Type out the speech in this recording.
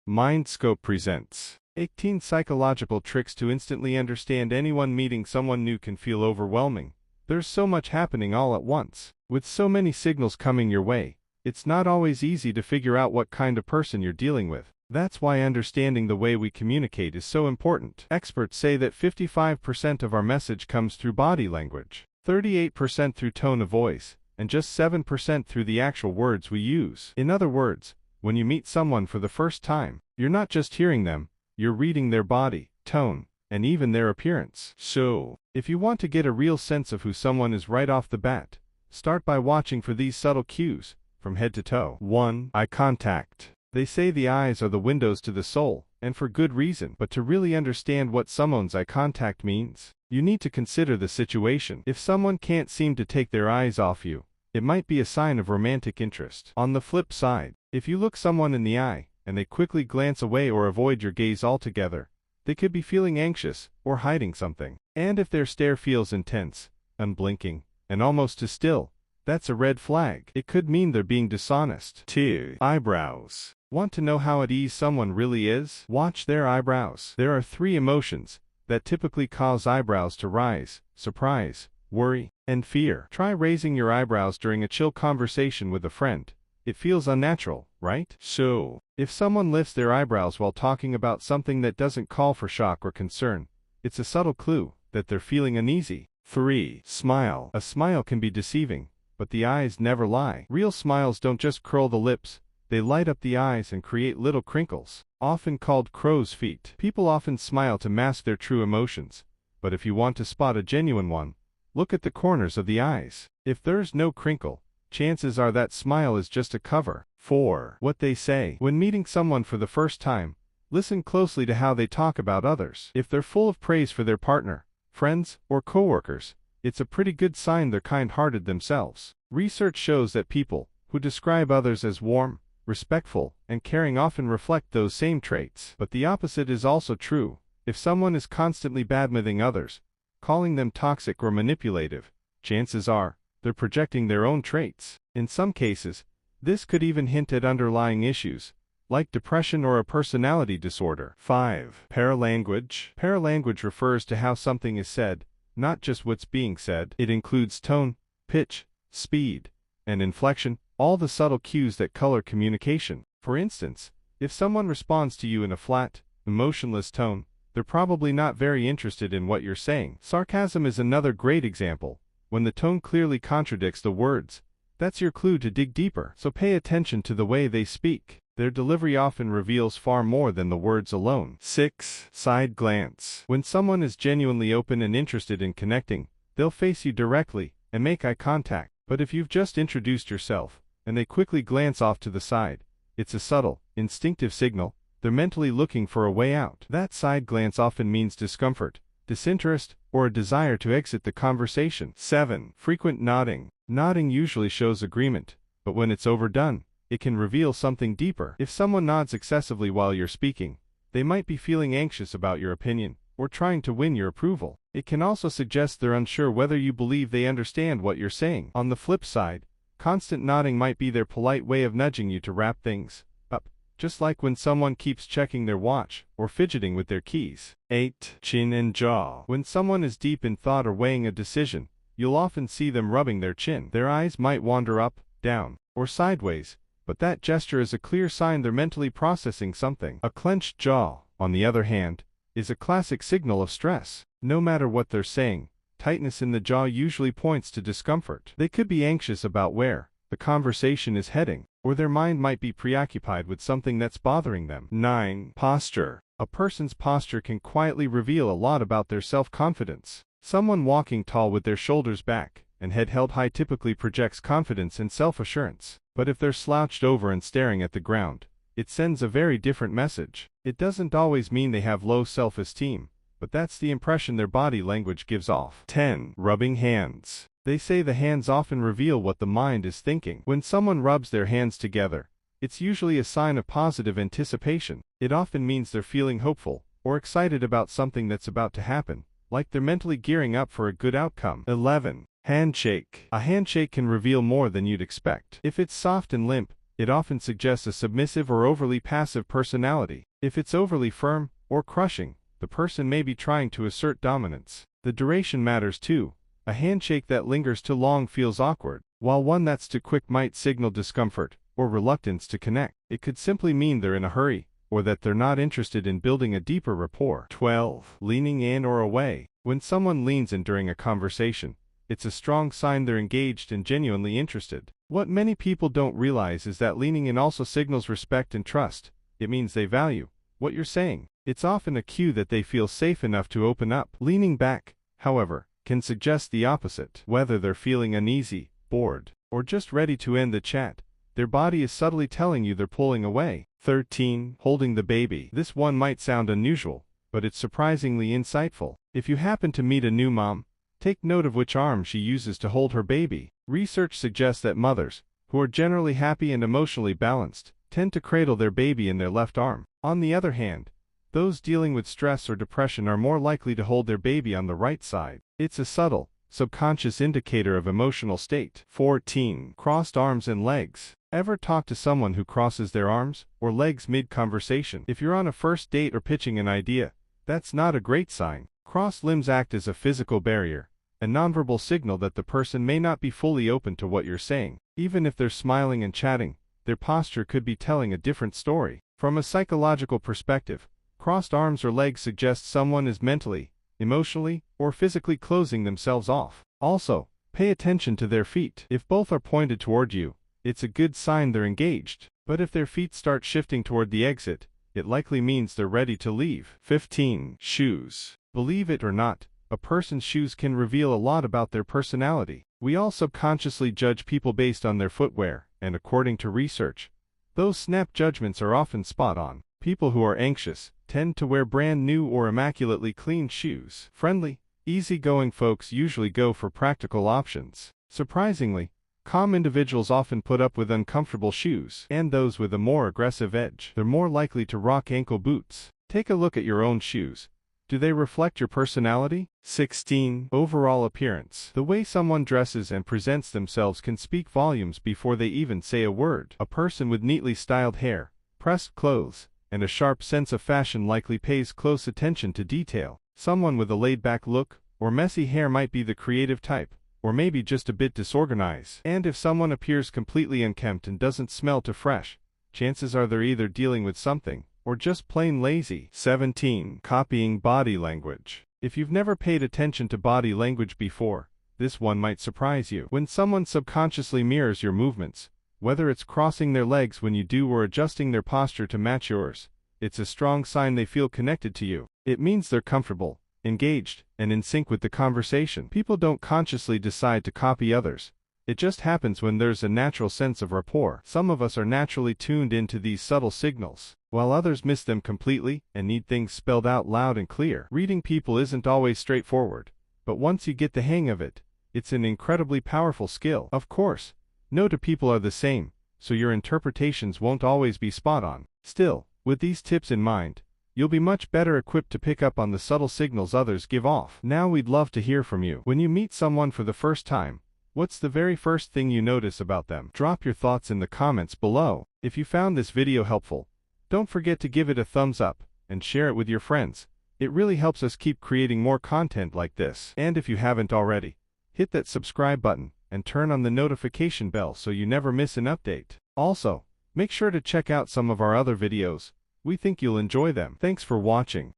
Mindscope presents 18 psychological tricks to instantly understand anyone. Meeting someone new can feel overwhelming. There's so much happening all at once. With so many signals coming your way, it's not always easy to figure out what kind of person you're dealing with. That's why understanding the way we communicate is so important. Experts say that 55% of our message comes through body language, 38% through tone of voice, and just 7% through the actual words we use. In other words, when you meet someone for the first time, you're not just hearing them, you're reading their body, tone, and even their appearance. So, if you want to get a real sense of who someone is right off the bat, start by watching for these subtle cues, from head to toe. 1. Eye contact. They say the eyes are the windows to the soul, and for good reason. But to really understand what someone's eye contact means, you need to consider the situation. If someone can't seem to take their eyes off you, it might be a sign of romantic interest. On the flip side, if you look someone in the eye, and they quickly glance away or avoid your gaze altogether, they could be feeling anxious, or hiding something. And if their stare feels intense, unblinking, and almost too still, that's a red flag. It could mean they're being dishonest. 2. Eyebrows. Want to know how at ease someone really is? Watch their eyebrows. There are 3 emotions that typically cause eyebrows to rise: surprise, worry, and fear. Try raising your eyebrows during a chill conversation with a friend. It feels unnatural, right? So, if someone lifts their eyebrows while talking about something that doesn't call for shock or concern, it's a subtle clue that they're feeling uneasy. 3. Smile. A smile can be deceiving, but the eyes never lie. Real smiles don't just curl the lips, they light up the eyes and create little crinkles, often called crow's feet. People often smile to mask their true emotions, but if you want to spot a genuine one, look at the corners of the eyes. If there's no crinkle, chances are that smile is just a cover. 4. What they say. When meeting someone for the first time, listen closely to how they talk about others. If they're full of praise for their partner, friends, or coworkers, it's a pretty good sign they're kind-hearted themselves. Research shows that people who describe others as warm, respectful, and caring often reflect those same traits. But the opposite is also true. If someone is constantly badmouthing others, calling them toxic or manipulative, chances are they're projecting their own traits. In some cases, this could even hint at underlying issues, like depression or a personality disorder. 5. Paralanguage. Paralanguage refers to how something is said, not just what's being said. It includes tone, pitch, speed, and inflection, all the subtle cues that color communication. For instance, if someone responds to you in a flat, emotionless tone, they're probably not very interested in what you're saying. Sarcasm is another great example. When the tone clearly contradicts the words, that's your clue to dig deeper. So pay attention to the way they speak. Their delivery often reveals far more than the words alone. 6. Side glance. When someone is genuinely open and interested in connecting, they'll face you directly and make eye contact. But if you've just introduced yourself, and they quickly glance off to the side, it's a subtle, instinctive signal. They're mentally looking for a way out. That side glance often means discomfort, disinterest, or a desire to exit the conversation. 7. Frequent nodding. Nodding usually shows agreement, but when it's overdone, it can reveal something deeper. If someone nods excessively while you're speaking, they might be feeling anxious about your opinion, or trying to win your approval. It can also suggest they're unsure whether you believe they understand what you're saying. On the flip side, constant nodding might be their polite way of nudging you to wrap things up, just like when someone keeps checking their watch or fidgeting with their keys. 8. Chin and jaw. When someone is deep in thought or weighing a decision, you'll often see them rubbing their chin. Their eyes might wander up, down, or sideways, but that gesture is a clear sign they're mentally processing something. A clenched jaw, on the other hand, is a classic signal of stress. No matter what they're saying, tightness in the jaw usually points to discomfort. They could be anxious about where the conversation is heading, or their mind might be preoccupied with something that's bothering them. 9. Posture. A person's posture can quietly reveal a lot about their self-confidence. Someone walking tall with their shoulders back and head held high typically projects confidence and self-assurance. But if they're slouched over and staring at the ground, it sends a very different message. It doesn't always mean they have low self-esteem, but that's the impression their body language gives off. 10. Rubbing hands. They say the hands often reveal what the mind is thinking. When someone rubs their hands together, it's usually a sign of positive anticipation. It often means they're feeling hopeful, or excited about something that's about to happen, like they're mentally gearing up for a good outcome. 11. Handshake. A handshake can reveal more than you'd expect. If it's soft and limp, it often suggests a submissive or overly passive personality. If it's overly firm or crushing, the person may be trying to assert dominance. The duration matters too. A handshake that lingers too long feels awkward, while one that's too quick might signal discomfort or reluctance to connect. It could simply mean they're in a hurry, or that they're not interested in building a deeper rapport. 12. Leaning in or away. When someone leans in during a conversation, it's a strong sign they're engaged and genuinely interested. What many people don't realize is that leaning in also signals respect and trust. It means they value what you're saying. It's often a cue that they feel safe enough to open up. Leaning back, however, can suggest the opposite. Whether they're feeling uneasy, bored, or just ready to end the chat, their body is subtly telling you they're pulling away. 13. Holding the baby. This one might sound unusual, but it's surprisingly insightful. If you happen to meet a new mom, take note of which arm she uses to hold her baby. Research suggests that mothers, who are generally happy and emotionally balanced, tend to cradle their baby in their left arm. On the other hand, those dealing with stress or depression are more likely to hold their baby on the right side. It's a subtle, subconscious indicator of emotional state. 14. Crossed arms and legs. Ever talk to someone who crosses their arms or legs mid-conversation? If you're on a first date or pitching an idea, that's not a great sign. Crossed limbs act as a physical barrier, a nonverbal signal that the person may not be fully open to what you're saying. Even if they're smiling and chatting, their posture could be telling a different story. From a psychological perspective, crossed arms or legs suggest someone is mentally, emotionally, or physically closing themselves off. Also, pay attention to their feet. If both are pointed toward you, it's a good sign they're engaged. But if their feet start shifting toward the exit, it likely means they're ready to leave. 15. Shoes. Believe it or not, a person's shoes can reveal a lot about their personality. We all subconsciously judge people based on their footwear, and according to research, those snap judgments are often spot on. People who are anxious tend to wear brand new or immaculately clean shoes. Friendly, easygoing folks usually go for practical options. Surprisingly, calm individuals often put up with uncomfortable shoes, and those with a more aggressive edge. They're more likely to rock ankle boots. Take a look at your own shoes. Do they reflect your personality? 16. Overall appearance. The way someone dresses and presents themselves can speak volumes before they even say a word. A person with neatly styled hair, pressed clothes, and a sharp sense of fashion likely pays close attention to detail. Someone with a laid-back look or messy hair might be the creative type, or maybe just a bit disorganized. And if someone appears completely unkempt and doesn't smell too fresh, chances are they're either dealing with something or just plain lazy. 17. Copying body language. If you've never paid attention to body language before, this one might surprise you. When someone subconsciously mirrors your movements, whether it's crossing their legs when you do or adjusting their posture to match yours, it's a strong sign they feel connected to you. It means they're comfortable, engaged, and in sync with the conversation. People don't consciously decide to copy others. It just happens when there's a natural sense of rapport. Some of us are naturally tuned into these subtle signals, while others miss them completely and need things spelled out loud and clear. Reading people isn't always straightforward, but once you get the hang of it, it's an incredibly powerful skill. Of course, no two people are the same, so your interpretations won't always be spot on. Still, with these tips in mind, you'll be much better equipped to pick up on the subtle signals others give off. Now we'd love to hear from you. When you meet someone for the first time, what's the very first thing you notice about them? Drop your thoughts in the comments below. If you found this video helpful, don't forget to give it a thumbs up and share it with your friends. It really helps us keep creating more content like this. And if you haven't already, hit that subscribe button and turn on the notification bell so you never miss an update. Also, make sure to check out some of our other videos. We think you'll enjoy them. Thanks for watching.